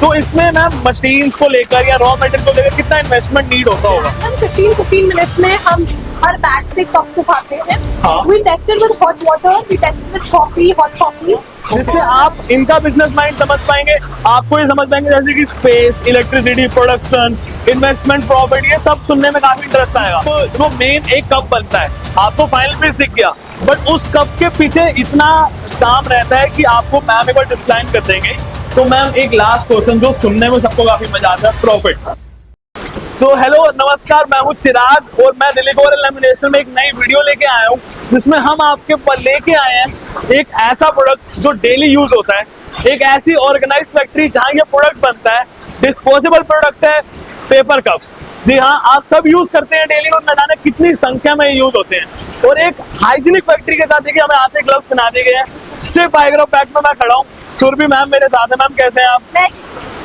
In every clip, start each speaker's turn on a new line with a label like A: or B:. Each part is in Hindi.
A: तो इसमें मैम मशीन्स को लेकर या रॉ मटेरियल को लेकर कितना इन्वेस्टमेंट नीड होता होगा?
B: 15 मिनट्स में हम हर बैग से कप सुखाते हैं।
A: हाँ।
B: We tested with hot water, we tested with coffee, hot coffee।
A: जिससे आप इनका बिजनेस माइंड समझ पाएंगे, आपको ये समझ पाएंगे जैसे कि space, electricity, production, investment, profit, ये सब सुनने में काफी इंटरेस्ट आएगा। तो जो मेन एक कप बनता है, आपको फाइनल पीस दिख गया, बट उस कप के पीछे इतना काम रहता है कि आपको मैम एक बार डिस्क्राइब कर देंगे। तो मैम एक लास्ट क्वेश्चन जो सुनने में सबको काफी मजा आता है, प्रॉफिट। तो हेलो नमस्कार, मैं हूँ चिराग और मैं दिल्ली कोरल लैमिनेशन में एक नई वीडियो लेके आया हूँ जिसमें हम आपके पर लेके आए हैं एक ऐसा प्रोडक्ट जो डेली यूज होता है, एक ऐसी ऑर्गेनाइज फैक्ट्री जहाँ ये प्रोडक्ट बनता है। डिस्पोजेबल प्रोडक्ट है, पेपर कप्स। जी हाँ, आप सब यूज करते हैं डेली और न जाने कितनी संख्या में यूज होते हैं। और एक हाइजीनिक फैक्ट्री के साथ देखिए हमें हाथ से ग्लव्स बना दिए गए हैं। सिर्फ बायोग्राफ पैक में मैं खड़ा हूँ, सुरभि मैम मेरे साथ है। मैम कैसे हैं आप?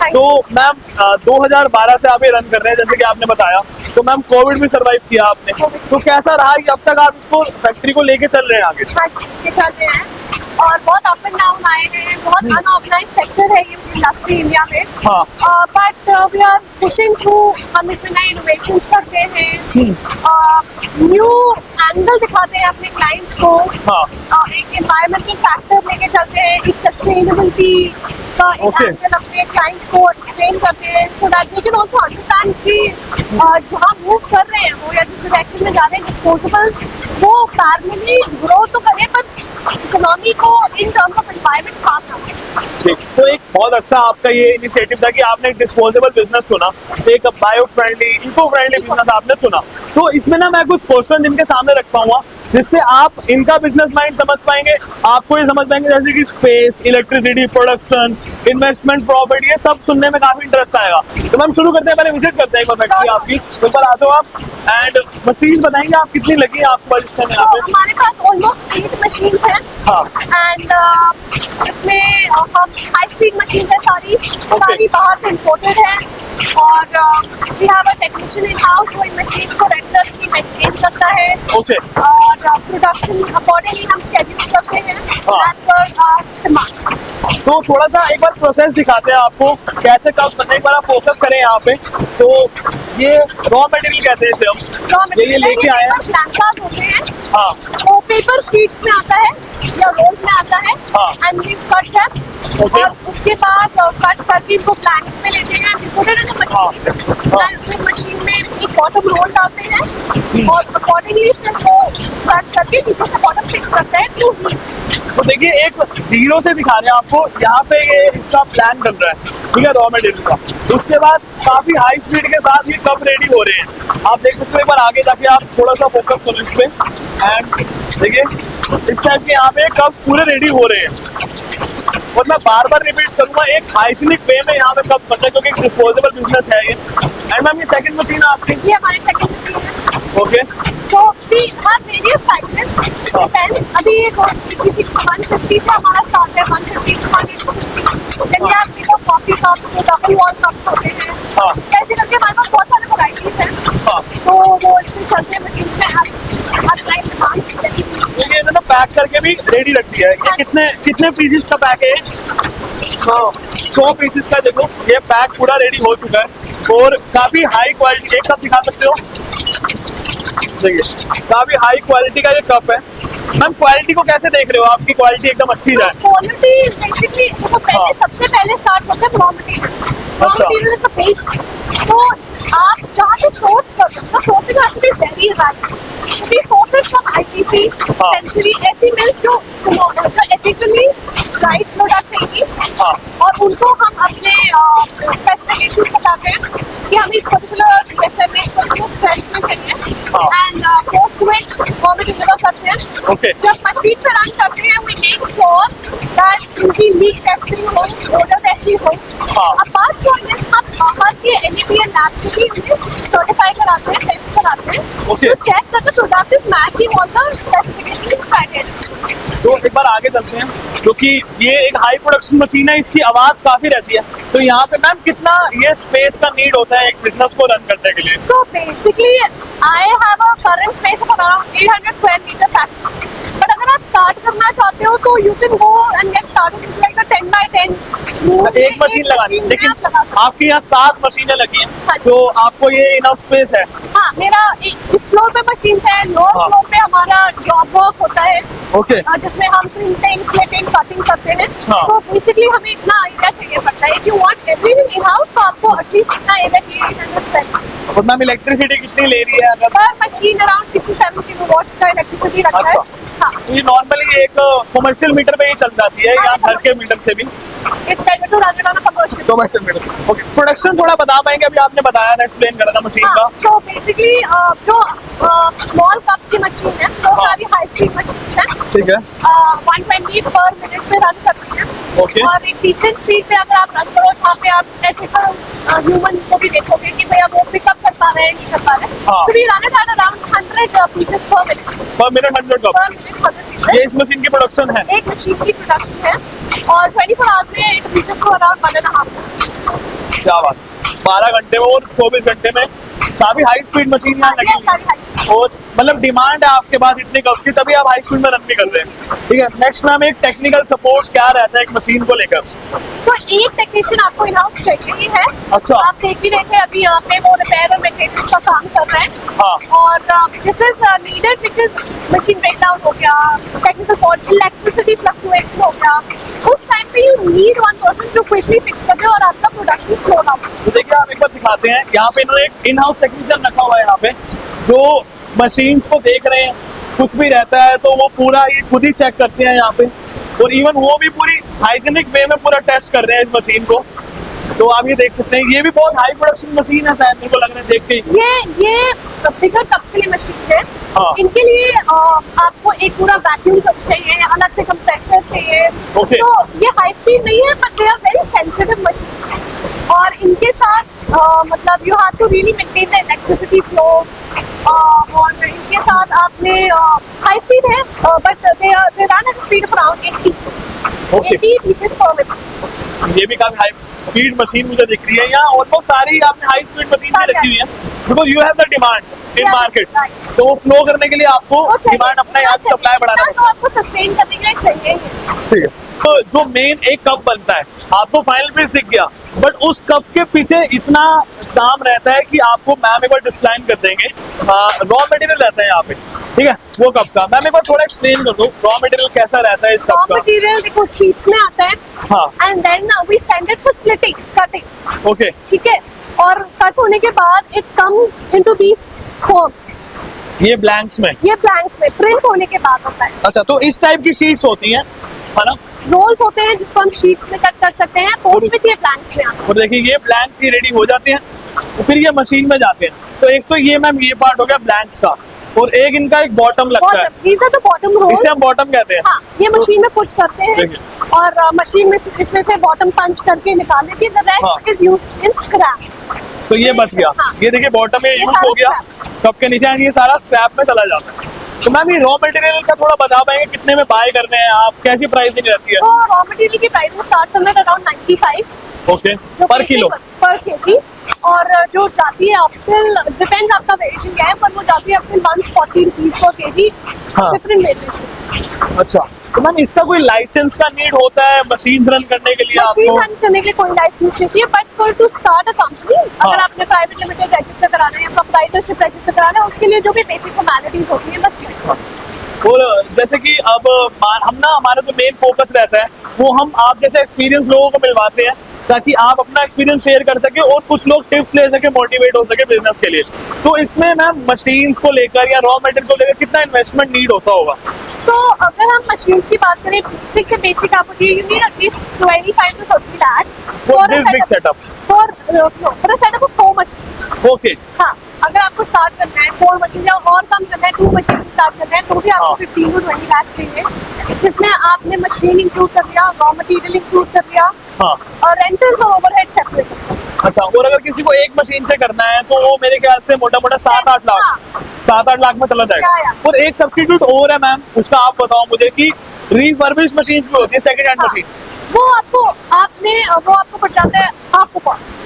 A: तो मैम 2012 से आप ये रन कर रहे हैं जैसे कि आपने बताया, तो मैम कोविड भी सरवाइव किया आपने, तो कैसा रहा कि अब तक आप इसको फैक्ट्री को लेके चल रहे हैं आगे?
B: हाँ जी, चल रहे हैं और बहुत अप एंड डाउन आए हैं। बहुत अनऑर्गेनाइज सेक्टर है ये इंडस्ट्री इंडिया में।
A: हाँ।
B: But we are pushing through. हम इसमें नए इनोवेशंस करते हैं, न्यू एंगल दिखाते हैं अपने क्लाइंट्स को।
A: हाँ।
B: एक एनवायरमेंटल फैक्टर लेके चलते हैं, एक सस्टेनेबिलिटी का एक एंगल अपने क्लाइंट्स को एक्सप्लेन करते हैं so that they can also understand कि जहाँ मूव कर रहे हैं वो या जिस डायरेक्शन में जा रहे हैं डिस्पोजेबल्स, वो पैरेलली ग्रो तो करे पर इकोनॉमी को इन टर्म्स ऑफ एनवायरमेंट खा सके।
A: तो एक बहुत अच्छा आपका ये इनिशिएटिव था कि आपने एक डिस्पोजेबल बिजनेस चुना, एक bio friendly, eco friendly business आपने चुना। तो इसमें ना मैं कुछ क्वेश्चन इनके सामने रख पाऊंगा जिससे आप इनका बिजनेस माइंड समझ पाएंगे, आपको ये समझ पाएंगे जैसे कि space, electricity, production, investment, profit, ये सब सुनने में काफी इंटरेस्ट आएगा। तो मैम शुरू करते हैं, पहले विजिट करते हैं फैक्ट्री आपकी। तो ऊपर आ जाओ आप एंड मशीन बताएंगे आप कितनी लगी है आपको इसमें?
B: हमारे पास ऑलमोस्ट 8 मशीन है।
A: हाँ।
B: एंड इसमें हम हाई स्पीड मशीन है सारी बाहर से इम्पोर्टेड है और we have a technician in house जो इन मशीन को रेगुलरली मेंटेन करता है।
A: ओके।
B: और प्रोडक्शन अकॉर्डिंगली हम शेड्यूल करते हैं एज पर डिमांड।
A: तो थोड़ा सा एक बार प्रोसेस दिखाते हैं आपको कैसे कब बनने, एक बार आप फोकस करें यहाँ पे। तो ये रॉ मटेरियल कहते हैं इसे हम, ये लेके आए हैं।
B: ब्लैंक होते हैं।
A: हाँ।
B: वो पेपर शीट्स में आता है या रोल्स में आता है।
A: हाँ।
B: एंड वी कट दैट और उसके बाद कट करके इनको प्लांट्स में लेते हैं, डिपोटेड इन द मशीन। फिर मशीन में एक बॉटम रोल डालते हैं और अकॉर्डिंगली फिर वो कट करके नीचे से बॉटम फिक्स करते हैं टू हीट।
A: तो देखिए एक जीरो से दिखा रहे हैं आपको, यहाँ पे ये इसका प्लान बन रहा है, ठीक है, रॉ मटेरियल का। उसके बाद काफी हाई स्पीड के साथ ये कप रेडी हो रहे हैं। आप देख सकते हो, एक बार आगे जाके आप थोड़ा सा फोकस करो इस पे एंड देखिए इस टाइप के यहाँ पे कप पूरे रेडी हो रहे हैं। और मैं बार बार रिपीट करूंगा, एक हाइजीनिक वे में यहाँ पे कप बनता है क्योंकि एक डिस्पोजेबल बिजनेस है ये। एंड मैम ये सेकंड मशीन है आपकी?
B: ये हमारी सेकंड मशीन है।
A: Okay.
B: So we have various sizes, depends. अभी ये 150 से हमारा स्टार्ट है, 150 to 150। Then we have bigger coffee cups, double wall cups होते हैं। ऐसे करके हमारे पास बहुत सारे वैरायटीज हैं। तो वो इसमें चलते हैं मशीन में हर क्लाइंट डिमांड।
A: ये ना पैक करके भी रेडी रखती है। ये कितने पीसेस का पैक है? 100 पीसेस का। देखो ये पैक पूरा रेडी हो चुका है और काफी हाई क्वालिटी, एक साथ दिखा सकते हो, देखिए काफी हाई क्वालिटी का ये कप है। मैम क्वालिटी को कैसे देख रहे हो? आपकी क्वालिटी एकदम अच्छी है।
B: क्वालिटी बेसिकली देखो, पहले सबसे पहले स्टार्ट होता है raw material. Raw material is the base. तो आप जहाँ से सोर्स करते हो, sourcing has to be very right. We source from ITC, century, ऐसी मिल्स जो एथिकली राइट प्रोडक्ट देंगी और उनको हम अपने स्पेसिफिकेशंस बताते हैं कि हमें इस पर्टिकुलर स्ट्रेंथ में चाहिए एंड पोस्ट व्हिच वो भी डिलीवर करते हैं। जब मशीन पे रन करते हैं वी मेक श्योर दैट उनकी लीक टेस्टिंग हो, ओडर टेस्टिंग हो। अपार्ट फ्रॉम दिस हम बाहर के एनएबीएल लैब से भी उन्हें सर्टिफाई कराते हैं, टेस्ट लगाते हैं
A: Okay.
B: to check that the product is matching all the specifications criteria.
A: तो एक बार आगे चलते हैं, क्योंकि ये एक हाई प्रोडक्शन मशीन है, इसकी आवाज काफी रहती है। तो यहाँ पे मैम कितना ये स्पेस का नीड होता है एक बिजनेस को रन करने के लिए?
B: So basically, I have a current space of around 800 square meter factory. But अगर आप start करना चाहते हो तो you can go and get started with like a 10 by 10 room.
A: एक मशीन लगानी है,
B: में
A: लेकिन
B: आप लगा सकते हो।
A: आपके यहाँ 7 मशीनें लगी हैं,
B: हाँ।
A: तो आपको ये इनफ स्पेस है।
B: हाँ, मेरा इस फ्लोर पे मशीन है, लोअर
A: हाँ।
B: फ्लोर पे हमारा जॉब वर्क होता है
A: ओके,
B: जिसमें हम प्रिंटिंग, स्लिटिंग, कटिंग करते हैं।
A: हाँ।
B: तो बेसिकली हमें इतना एरिया चाहिए पड़ता है। If you want everything in house तो आपको एटलीस्ट इतना एरिया चाहिए 800 स्क्वायर।
A: और मैम इलेक्ट्रिसिटी कितनी ले रही है अगर?
B: पर मशीन अराउंड 67 किलोवाट्स का इलेक्ट्रिसिटी रखता है। हाँ,
A: ये नॉर्मली एक कमर्शियल मीटर पे ही चल जाती है, या घर के मीटर से भी?
B: It's better to run it on a commercial.
A: Commercial meter. Okay, production थोड़ा बता पाएंगे? अभी आपने बताया ना, एक्सप्लेन करा था मशीन का।
B: तो बेसिकली जो स्मॉल कप्स की मशीन है वो सारी हाई स्पीड मशीन है।
A: ठीक है,
B: 120 पर मिनट में रन करती है।
A: ओके।
B: और एक डिसेंट स्पीड पे अगर आप रन करो वहाँ पे आप एथिकल ह्यूमन को भी देखोगे कि भैया वो पिकअप कर पा रहे हैं, नहीं कर पा रहे हैं।
A: हाँ।
B: So we run it at around 100 pieces per minute.
A: Per minute 100 cup.
B: Per minute 100 pieces.
A: ये इस मशीन की प्रोडक्शन है?
B: एक मशीन की प्रोडक्शन है और 24 आवर्स में इट रीचेस टू अराउंड 1.5।
A: क्या बात, 12 घंटे में और 24 घंटे में काफी हाई स्पीड मशीन यहाँ लगी हुई है। और मतलब डिमांड है आपके पास इतने कप की, तभी आप हाई स्पीड में रन भी कर रहे हैं। ठीक है, नेक्स्ट मैम एक टेक्निकल सपोर्ट क्या रहता है एक मशीन को लेकर?
B: तो एक टेक्नीशियन आपको इन हाउस चाहिए ही है।
A: अच्छा।
B: आप देख भी रहे थे अभी यहाँ पे वो रिपेयर और मेंटेनेंस का काम कर रहे हैं।
A: हाँ।
B: और this is needed because machine breakdown हो गया, टेक्निकल फॉल्ट, इलेक्ट्रिसिटी फ्लक्चुएशन हो गया, उस टाइम पे यू नीड वन पर्सन जो क्विकली फिक्स कर दे और आपका प्रोडक्शन स्लो ना हो।
A: तो देखिए, आप एक बार दिखाते हैं, यहाँ पे इन्होंने एक इन हाउस टेक्नीशियन रखा हुआ है यहाँ पे, जो मशीन को देख रहे हैं। कुछ भी रहता है तो वो पूरा ये खुद ही चेक करते हैं यहाँ पे, और इवन वो भी पूरी हाइजीनिक वे में पूरा टेस्ट कर रहे हैं इस मशीन को। तो आप ये देख सकते हैं, ये भी बहुत हाई प्रोडक्शन मशीन है शायद, मेरे को लग रहा है देख के ही।
B: ये बिगर कप्स के लिए मशीन है।
A: हाँ।
B: इनके लिए आपको एक पूरा वैक्यूम कप चाहिए, अलग से कंप्रेसर चाहिए।
A: Okay.
B: तो ये हाई स्पीड नहीं है, but they are very sensitive machines. और इनके साथ मतलब you have to really maintain the electricity flow. और इनके साथ आपने हाई स्पीड है, but they run at speed of around 80 pieces per minute.
A: ये भी काफी हाई स्पीड मशीन मुझे दिख रही है यहाँ। ऑलमोस्ट सारी आपने हाई स्पीड मशीन में रखी हुई है, because you have the demand in market. तो वो फ्लो करने के लिए आपको डिमांड अपना यहाँ सप्लाई बढ़ाना
B: तो आपको सस्टेन करने के लिए चाहिए ही।
A: ठीक है। तो जो मेन एक कप बनता है, आपको फाइनल पीस दिख गया, बट उस कप के पीछे इतना काम रहता है कि आपको मैम एक बार डिस्क्राइब कर देंगे। रॉ मटेरियल रहता है यहाँ पे, ठीक है, वो कप का मैम एक बार थोड़ा एक्सप्लेन कर दो, रॉ मटेरियल कैसा रहता है इस
B: रॉ
A: कप का?
B: मटेरियल देखो शीट्स में आता है।
A: हाँ।
B: And then we send it for slitting, cutting.
A: Okay,
B: ठीक है, और कट होने के बाद it comes into these forms.
A: ये ब्लैंक्स में?
B: ये ब्लैंक्स में प्रिंट होने के बाद होता है।
A: अच्छा, तो इस टाइप की शीट्स होती हैं, है ना?
B: रोल्स होते हैं जिसको हम शीट्स में कट कर सकते हैं, पोस्ट में ये ब्लैंक्स में आता है।
A: और देखिए, ये ब्लैंक्स ही रेडी हो जाते हैं, तो फिर ये मशीन में जाते हैं। तो एक तो ये मैम ये पार्ट हो गया ब्लैंक्स का, और एक इनका एक बॉटम लगता है,
B: These are the bottom rolls।
A: इसे हम बॉटम कहते हैं।
B: हाँ, ये मशीन में पुट करते हैं
A: देखिए।
B: और मशीन में इसमें से बॉटम पंच करके निकाल लेती है। द
A: हाँ।
B: Rest is used in scrap.
A: तो ये बच गया।
B: हाँ।
A: ये देखिए, बॉटम ये यूज
B: सारा
A: हो गया कप के नीचे, ये सारा स्क्रैप में चला जाता है। तो मैम ये रॉ मटेरियल का थोड़ा बता पाएंगे, कितने में बाय करने हैं आप, कैसी प्राइसिंग रहती है?
B: तो रॉ मटेरियल की प्राइस में स्टार्ट करना है अराउंड 95
A: ओके, पर किलो?
B: पर केजी। और जो जाती है अप्टिल, डिपेंड्स आपका वेरिएशन क्या है, पर वो जाती है अप्टिल 140 रुपीज पर केजी।
A: हाँ।
B: Different variation.
A: अच्छा, तो मैम इसका कोई लाइसेंस का नीड होता है मशीन रन करने के लिए
B: मशीन
A: आपको?
B: रन करने के लिए कोई लाइसेंस नहीं चाहिए, but for to start a company, अगर आपने प्राइवेट लिमिटेड रजिस्टर कराना है या प्रोप्राइटरशिप रजिस्टर कराना है, उसके लिए जो भी बेसिक फॉर्मेलिटीज होती है बस ये।
A: और जैसे कि अब हम ना, हमारा जो मेन फोकस रहता है वो हम आप जैसे एक्सपीरियंस लोगों को मिलवाते हैं, ताकि आप अपना एक्सपीरियंस शेयर कर सके और कुछ लोग टिप्स ले सके, मोटिवेट हो सके बिजनेस के लिए। तो इसमें मैम मशीन्स को लेकर या रॉ मटेरियल को लेकर कितना इन्वेस्टमेंट नीड होता होगा?
B: सो अगर हम मशीन्स की बात करें, बेसिक से बेसिक आपको चाहिए, you need at least 25 to 30 lakhs
A: For this big setup?
B: for a setup of 4 machines।
A: Okay,
B: हाँ, अगर आपको स्टार्ट करना है 4 मशीन या और कम करना है, 2 मशीन स्टार्ट करना है, तो भी आपको
A: हाँ।
B: 15 to 20 लाख चाहिए, जिसमें आपने मशीन इंक्लूड कर लिया, रॉ मटेरियल इंक्लूड कर लिया,
A: हाँ
B: और रेंटल्स और ओवरहेड सेपरेट होते हैं।
A: अच्छा, और अगर किसी को एक मशीन से करना है तो वो मेरे ख्याल से मोटा मोटा 7-8 लाख,
B: हाँ।
A: 7-8 लाख में चला जाएगा।
B: या।
A: और एक सब्स्टिट्यूट और है मैम, उसका आप बताओ मुझे कि रिफर्बिश मशीन भी होती है, सेकंड हैंड
B: हाँ।
A: मशीन,
B: वो आपको पड़ जाता है हाफ द कॉस्ट,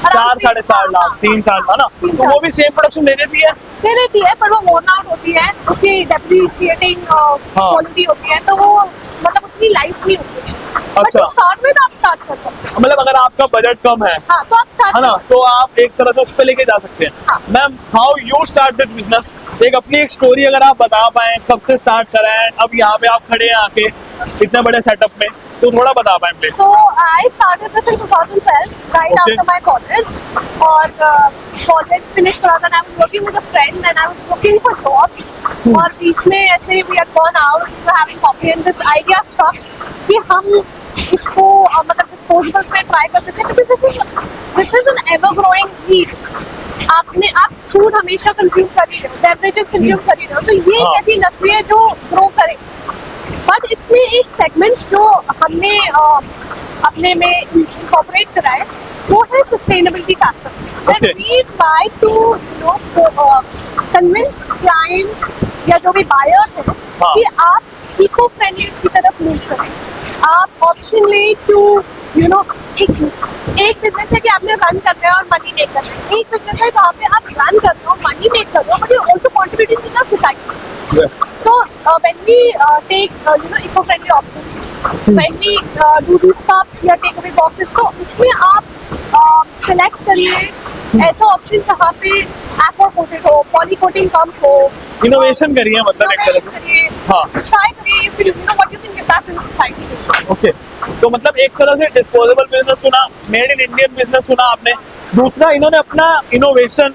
A: 4-4.5 लाख, 3-4 था ना, तो वो भी सेम प्रोडक्शन दे देती है।
B: दे देती है, पर वो worn out होती है, उसकी डेप्रिशिएटिंग क्वालिटी होती है, तो वो मतलब उतनी लाइफ नहीं होती है।
A: अच्छा।
B: स्टार्ट में तो आप स्टार्ट कर सकते हैं।
A: मतलब अगर आपका बजट कम है
B: हाँ, तो आप स्टार्ट
A: है ना, तो आप एक तरह से उस पे लेके जा सकते हैं।
B: हाँ।
A: Ma'am, how you start this business, एक अपनी एक स्टोरी अगर आप बता पाए, कब से स्टार्ट करा है, अब यहाँ पे आप खड़े हैं आके इतने बड़े सेटअप में, तो थोड़ा बता पाए please.
B: So I started this in 2012, right
A: Okay.
B: after my college. और college finish करा था, and I was working with a friend, and I was looking for jobs. और बीच में ऐसे we had gone out, we were having coffee, and this idea struck कि हम इसको मतलब disposables में try कर सकते हैं, because this is an ever growing need. आप फूड हमेशा कंज्यूम कर ही रहे हो, बेवरेजेस कंज्यूम कर ही रहे हो, तो ये एक
A: हाँ।
B: ऐसी इंडस्ट्री है जो ग्रो करे। बट इसमें एक सेगमेंट जो हमने अपने में इंकॉर्पोरेट करा है, वो है sustainability factor.
A: Okay.
B: We try to convince clients या जो भी बायर्स हैं
A: हाँ।
B: कि आप इको फ्रेंडली की तरफ मूव करें। आप ऑप्शन ले टू एक बिजनेस है कि आपने रन कर रहे हो और मनी मेक कर रहे हो, एक बिजनेस है जहाँ पे आप रन कर रहे हो, मनी मेक कर रहे हो, but you also contributing to the society. So when we take eco-friendly options, when we do these cups या take away boxes, तो उसमें आप select करिए ऐसा ऑप्शन जहाँ पे aqua coated हो, poly coating कम हो,
A: इनोवेशन करिए, मतलब एक तरह
B: innovation
A: से।
B: करिए,
A: हाँ।
B: try करिए, फिर what you can give back to the society।
A: Okay, तो मतलब एक तरह से डिस्पोजेबल बिजनेस सुना, मेड इन इंडियन बिजनेस सुना आपने, दूसरा इन्होंने अपना इनोवेशन,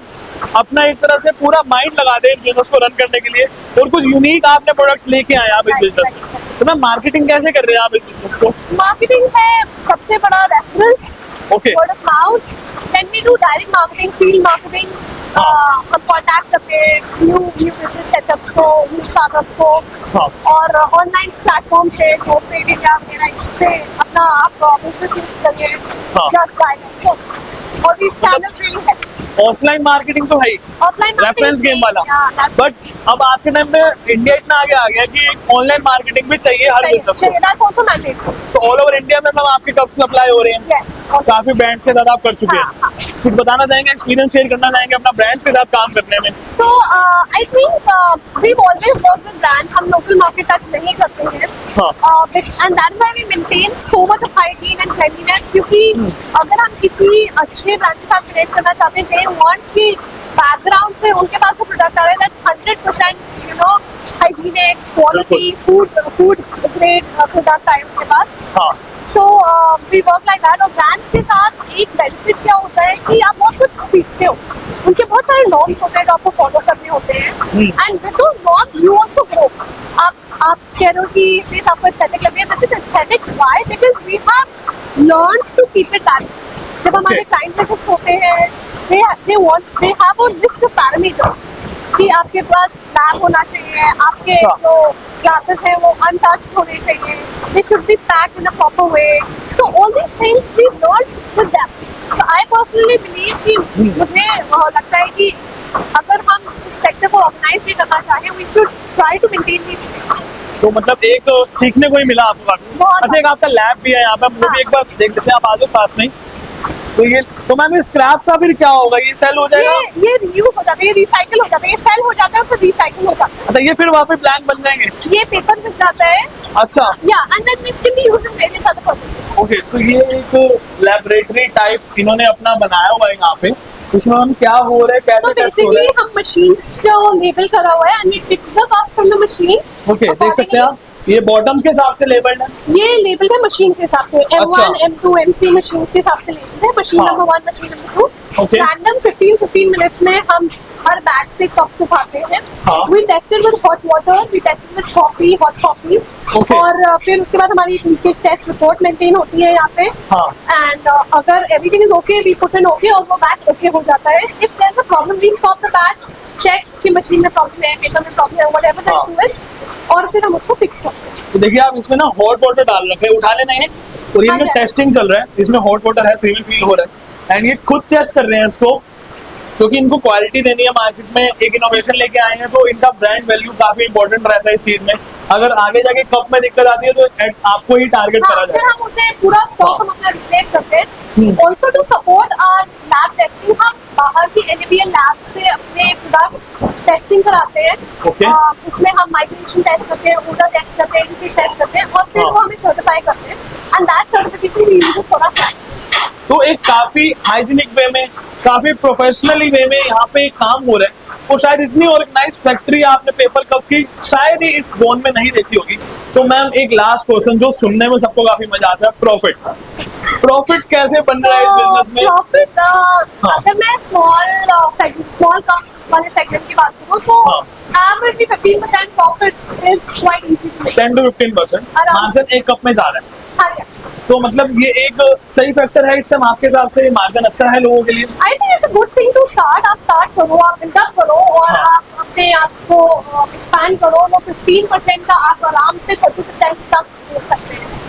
A: अपना एक तरह से पूरा माइंड लगा दे बिजनेस को रन करने के लिए, और कुछ यूनिक आपने प्रोडक्ट्स लेके आए आप इस
B: Right,
A: बिजनेस
B: right,
A: में। तो मैम, मार्केटिंग कैसे कर रहे हैं आप इस बिजनेस को?
B: मार्केटिंग है सबसे बड़ा reference,
A: Okay.
B: word of mouth, then we do direct marketing, field marketing, हम कॉन्टैक्ट करते हैं न्यू बिजनेस सेटअप्स को, न्यू स्टार्टअप्स को,
A: हाँ।
B: और ऑनलाइन प्लेटफॉर्म पे जो ट्रेड इंडिया वगैरह, इस पे अपना आप बिजनेस लिस्ट करिए,
A: हाँ।
B: Just direct, so all these channels really help.
A: Offline marketing तो है ही,
B: ऑफलाइन
A: रेफरेंस गेम वाला, बट अब आज के टाइम में इंडिया इतना आगे आ गया कि ऑनलाइन मार्केटिंग भी चाहिए हर बिजनेस को।
B: That's also mandatory.
A: तो ऑल ओवर इंडिया में मैम आपके कब सप्लाई हो रहे हैं?
B: यस,
A: काफी ब्रांड्स के साथ आप कर चुके
B: हाँ, हाँ।
A: हैं, कुछ बताना चाहेंगे, एक्सपीरियंस शेयर करना चाहेंगे अपना ब्रांड्स के साथ काम करने में?
B: So I think we've always worked with brands. हम local market touch नहीं करते हैं,
A: हाँ।
B: and that is why we maintain so much of hygiene and cleanliness, क्योंकि अगर हम किसी अच्छे ब्रांड के साथ रिलेट करना चाहते हैं, they want कि बैकग्राउंड से उनके पास जो प्रोडक्ट आ रहा है that's 100% hygienic, quality, food grade product आए उनके पास।
A: हाँ।
B: So we work like that। और ब्रांड्स के साथ एक बेनिफिट क्या होता है कि आप बहुत कुछ सीखते हो, उनके बहुत सारे नॉर्म्स होते हैं जो आपको फॉलो करने होते हैं, and with those norms you also grow. आप कह रहे हो कि प्लीज आपको एस्थेटिक लगे, this is aesthetic why, because we have learned to keep it that. जब हमारे क्लाइंट विजिट्स होते हैं, they have a list of parameters कि आपके पास लैब होना चाहिए, आपके जो ग्लासेस हैं वो अनटच्ड होने चाहिए, they should be packed in a proper way. So all these things we learn with them. So I personally believe कि मुझे लगता है कि अगर हम इस सेक्टर को ऑर्गेनाइज भी करना चाहें, we should try to maintain these things.
A: तो मतलब एक सीखने को ही मिला आपको काफी।
B: बहुत।
A: अच्छा, एक आपका लैब भी है यहाँ पे, हम वो भी एक बार देख लेते हैं, आप आ जाओ साथ में। तो ये तो मैम, स्क्रैप का फिर क्या होगा, ये सेल हो जाएगा?
B: ये रीयूज हो जाता है, ये रिसाइकिल हो जाता है, ये सेल हो जाता है और फिर रिसाइकिल हो जाता
A: अच्छा, ये फिर वापस ब्लैंक बन जाएंगे?
B: है। ये पेपर मिल जाता है,
A: अच्छा,
B: या and then it can be used in various other purposes.
A: Okay. तो ये एक लैबोरेटरी टाइप इन्होंने अपना बनाया हुआ है यहाँ पे, इसमें हम क्या हो रहा है,
B: So
A: कैसे टेस्ट हो रहा
B: basically
A: है?
B: हम machines को लेबल करा हुआ है, and we pick the cost from the machine।
A: Okay, देख सकते हैं आप, ये बॉटम्स के हिसाब से लेबल्ड है।
B: ये लेबल है मशीन के हिसाब से,
A: अच्छा।
B: M1, M2, M3 मशीन के हिसाब से लेबल है, मशीन
A: हाँ।
B: Number 1, machine number 2।
A: Okay।
B: Random 15 minutes में हम हर बैच से कप्स उठाते हैं।
A: हाँ।
B: We tested with hot water, we tested with coffee, hot coffee,
A: Okay।
B: और फिर उसके बाद हमारी लीकेज टेस्ट रिपोर्ट मेंटेन होती है यहाँ पे।
A: हाँ।
B: एंड अगर everything is okay, we put in okay, और वो बैच ओके हो जाता है। If there is a problem, we stop the batch, check कि मशीन में प्रॉब्लम है, पेपर में प्रॉब्लम है, व्हाटएवर द
A: हाँ।
B: इशू इज, और फिर हम उसको फिक्स करते हैं।
A: तो देखिए आप इसमें ना हॉट वाटर डाल रखे हैं, उठा लेना है। और ये
B: हाँ जी।
A: टेस्टिंग चल रहा है, इसमें हॉट वाटर है, सिविल फील हो रहा है एंड ये खुद टेस्ट कर रहे हैं इसको, क्योंकि इनको क्वालिटी देनी है, मार्केट में एक इनोवेशन लेके आए हैं, तो इनका ब्रांड वैल्यू काफी इंपॉर्टेंट रहता है इस चीज में। अगर आगे जाके कप में दिक्कत आती है तो आपको ही टारगेट करा
B: हाँ, फिर
A: जाएगा।
B: हम उसे पूरा स्टॉक हम अपना रिप्लेस करते हैं। Also to support our lab testing, हम बाहर की NABL लैब से अपने प्रोडक्ट्स टेस्टिंग कराते हैं।
A: Okay.
B: उसमें हम माइग्रेशन टेस्ट करते हैं, ओडर टेस्ट करते हैं, टेस्ट करते हैं और फिर
A: हाँ।
B: वो हमें सर्टिफाई करते हैं and that certification we use it for our clients.
A: तो एक काफी हाइजीनिक वे में, काफी प्रोफेशनली वे में यहाँ पे काम हो रहा है। और शायद इतनी ऑर्गेनाइज फैक्ट्री आपने पेपर कप की शायद ही इस जोन में नहीं देखी होगी। तो मैम एक लास्ट क्वेश्चन जो सुनने में सबको काफी मजा आता है, प्रॉफिट कैसे बन रहा है इस बिजनेस में?
B: प्रॉफिट, अगर मैं स्मॉल कास्ट वाले सेगमेंट की बात करूँ तो averagely 15% profit is quite easy to make.
A: 10 to 15% margin एक कप में जा रहा है।
B: हाँ जी,
A: तो मतलब ये एक सही फैक्टर है इस टाइम आपके हिसाब से, मार्जिन अच्छा है लोगों के लिए?
B: I think it's a good thing to start. आप स्टार्ट करो, आप बिल्डअप करो और
A: हाँ।
B: आप अपने आप को एक्सपैंड करो। वो 15% का आप आराम से 30% तक हो सकते हैं।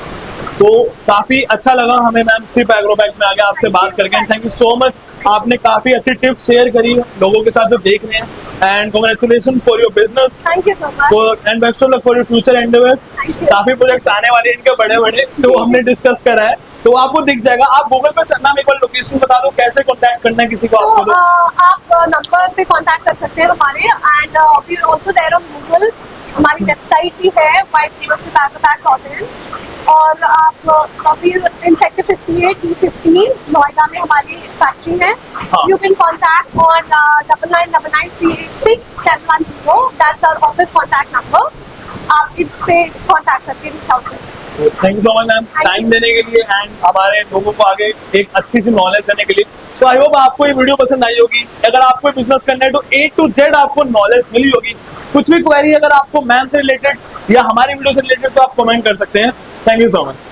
A: तो काफी अच्छा लगा हमें मैम सिप एग्रोबैग में आगे आपसे बात करके। थैंक यू सो मच, आपने काफी अच्छी टिप्स शेयर करी लोगों के साथ जो देख रहे हैं। And congratulation for your business
B: thank you so much
A: and best of luck for your future endeavours.
B: Thank you.
A: काफी प्रोजेक्ट्स आने वाले हैं इनके बड़े बड़े, तो हमने डिस्कस करा है, तो आपको दिख जाएगा। आप गूगल पे मैम एक बार लोकेशन बता दो, कैसे कॉन्टैक्ट करना है किसी को आपको?
B: तो आप नंबर पे कांटेक्ट कर सकते हैं हमारे and we are also there on Google. हमारी वेबसाइट भी है whitereversipaperpack.in और आप अभी इन सेक्टर 58 E15 नोएडा में हमारी फैक्ट्री है।
A: हाँ।
B: You can contact on 9999386710। That's our office contact number. आप इस पे कॉन्टैक्ट करके रीच आउट कर सकते हैं।
A: Thank you so much ma'am
B: Thank
A: time
B: you.
A: देने के लिए एंड हमारे लोगों को आगे एक अच्छी सी नॉलेज देने के लिए। तो आई होप आपको ये वीडियो पसंद आई होगी। अगर आपको बिजनेस करना है तो A to Z आपको नॉलेज मिली होगी। कुछ भी क्वेरी अगर आपको मैम से रिलेटेड या हमारी वीडियो से रिलेटेड तो आप कमेंट कर सकते हैं। Thank you so much.